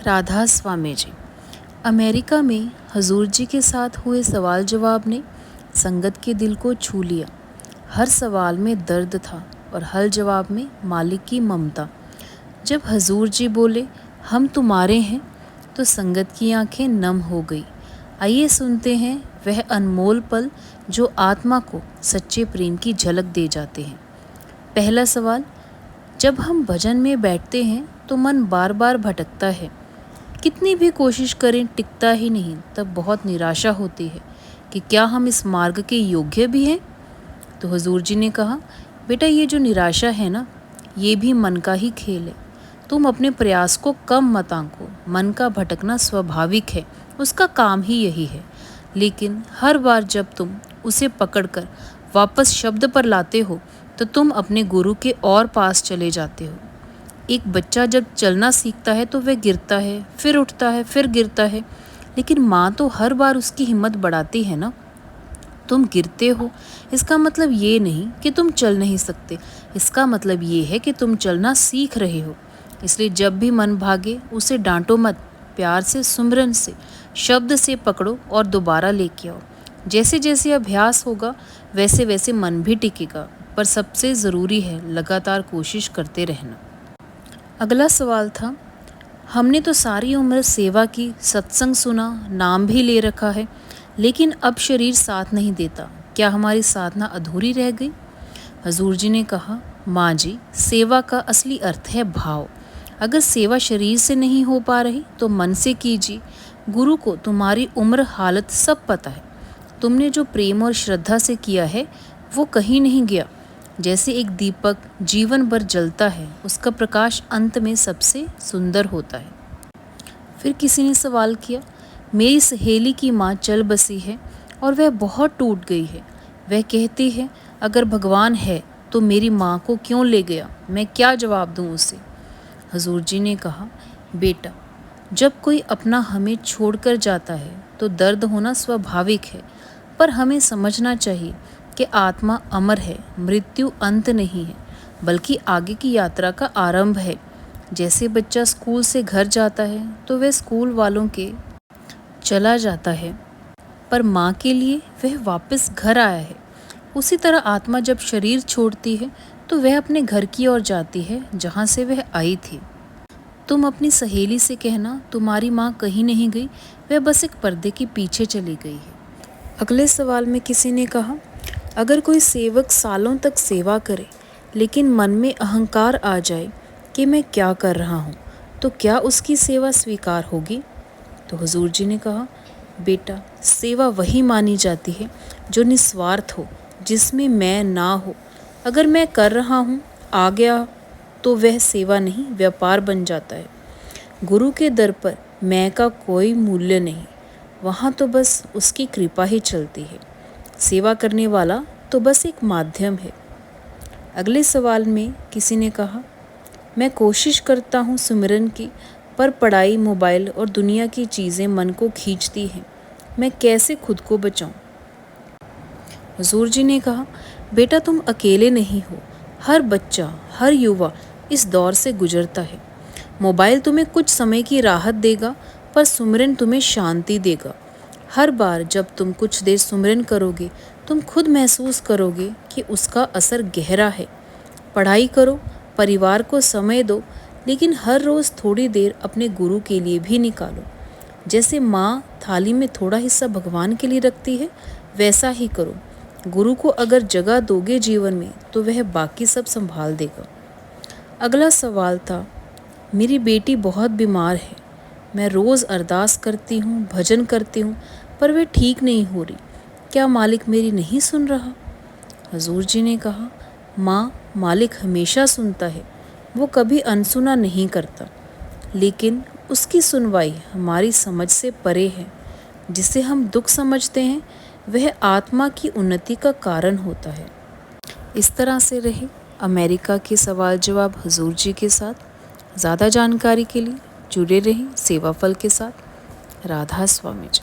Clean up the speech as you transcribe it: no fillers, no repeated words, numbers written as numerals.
Radha Swami ji. America में हजूर जी के साथ हुए सवाल जवाब ने संगत के दिल को छू लिया। हर सवाल में दर्द था और हर जवाब में मालिक की ममता। जब हजूर जी बोले हम तुम्हारे हैं तो संगत की आंखें नम हो गई। आइए सुनते हैं वह अनमोल पल जो आत्मा को सच्चे प्रेम की झलक दे जाते हैं। पहला सवाल, जब हम भजन में बैठते हैं तो मन बार बार भटकता है, कितनी भी कोशिश करें टिकता ही नहीं। तब बहुत निराशा होती है कि क्या हम इस मार्ग के योग्य भी हैं। तो हुजूर जी ने कहा, बेटा ये जो निराशा है ना, ये भी मन का ही खेल है। तुम अपने प्रयास को कम मत आंको। मन का भटकना स्वाभाविक है, उसका काम ही यही है। लेकिन हर बार जब तुम उसे पकड़कर वापस शब्द पर लाते हो तो तुम अपने गुरु के और पास चले जाते हो। एक बच्चा जब चलना सीखता है तो वह गिरता है, फिर उठता है, फिर गिरता है, लेकिन माँ तो हर बार उसकी हिम्मत बढ़ाती है ना। तुम गिरते हो, इसका मतलब ये नहीं कि तुम चल नहीं सकते, इसका मतलब ये है कि तुम चलना सीख रहे हो। इसलिए जब भी मन भागे उसे डांटो मत, प्यार से, सुमिरन से, शब्द से पकड़ो और दोबारा लेके आओ। जैसे जैसे अभ्यास होगा वैसे वैसे मन भी टिकेगा, पर सबसे ज़रूरी है लगातार कोशिश करते रहना। अगला सवाल था, हमने तो सारी उम्र सेवा की, सत्संग सुना, नाम भी ले रखा है, लेकिन अब शरीर साथ नहीं देता, क्या हमारी साधना अधूरी रह गई। हजूर जी ने कहा, माँ जी, सेवा का असली अर्थ है भाव। अगर सेवा शरीर से नहीं हो पा रही तो मन से कीजिए। गुरु को तुम्हारी उम्र, हालत सब पता है। तुमने जो प्रेम और श्रद्धा से किया है वो कहीं नहीं गया। जैसे एक दीपक जीवन भर जलता है, उसका प्रकाश अंत में सबसे सुंदर होता है। फिर किसी ने सवाल किया, मेरी सहेली की माँ चल बसी है और वह बहुत टूट गई है। वह कहती है अगर भगवान है तो मेरी माँ को क्यों ले गया, मैं क्या जवाब दूँ उसे। हजूर जी ने कहा, बेटा, जब कोई अपना हमें छोड़कर जाता है तो दर्द होना स्वाभाविक है, पर हमें समझना चाहिए कि आत्मा अमर है, मृत्यु अंत नहीं है, बल्कि आगे की यात्रा का आरंभ है। जैसे बच्चा स्कूल से घर जाता है तो वह स्कूल वालों के चला जाता है, पर माँ के लिए वह वापस घर आया है। उसी तरह आत्मा जब शरीर छोड़ती है तो वह अपने घर की ओर जाती है जहाँ से वह आई थी। तुम अपनी सहेली से कहना तुम्हारी माँ कहीं नहीं गई, वह बस एक पर्दे के पीछे चली गई है। अगले सवाल में किसी ने कहा, अगर कोई सेवक सालों तक सेवा करे लेकिन मन में अहंकार आ जाए कि मैं क्या कर रहा हूँ, तो क्या उसकी सेवा स्वीकार होगी। तो हुजूर जी ने कहा, बेटा, सेवा वही मानी जाती है जो निस्वार्थ हो, जिसमें मैं ना हो। अगर मैं कर रहा हूँ आ गया तो वह सेवा नहीं, व्यापार बन जाता है। गुरु के दर पर मैं का कोई मूल्य नहीं, वहाँ तो बस उसकी कृपा ही चलती है। सेवा करने वाला तो बस एक माध्यम है। अगले सवाल में किसी ने कहा, मैं कोशिश करता हूँ सुमिरन की, पर पढ़ाई, मोबाइल और दुनिया की चीज़ें मन को खींचती हैं, मैं कैसे खुद को बचाऊँ। हुजूर जी ने कहा, बेटा, तुम अकेले नहीं हो। हर बच्चा, हर युवा इस दौर से गुजरता है। मोबाइल तुम्हें कुछ समय की राहत देगा, पर सुमिरन तुम्हें शांति देगा। हर बार जब तुम कुछ देर सुमिरन करोगे तुम खुद महसूस करोगे कि उसका असर गहरा है। पढ़ाई करो, परिवार को समय दो, लेकिन हर रोज़ थोड़ी देर अपने गुरु के लिए भी निकालो। जैसे माँ थाली में थोड़ा हिस्सा भगवान के लिए रखती है, वैसा ही करो। गुरु को अगर जगह दोगे जीवन में तो वह बाकी सब संभाल देगा। अगला सवाल था, मेरी बेटी बहुत बीमार है, मैं रोज़ अरदास करती हूँ, भजन करती हूँ, पर वह ठीक नहीं हो रही, क्या मालिक मेरी नहीं सुन रहा। हजूर जी ने कहा, माँ, मालिक हमेशा सुनता है, वो कभी अनसुना नहीं करता, लेकिन उसकी सुनवाई हमारी समझ से परे है। जिसे हम दुख समझते हैं वह आत्मा की उन्नति का कारण होता है। इस तरह से रहे अमेरिका के सवाल जवाब हजूर जी के साथ। ज़्यादा जानकारी के लिए जुड़े रहें सेवा फल के साथ। राधा स्वामी जी।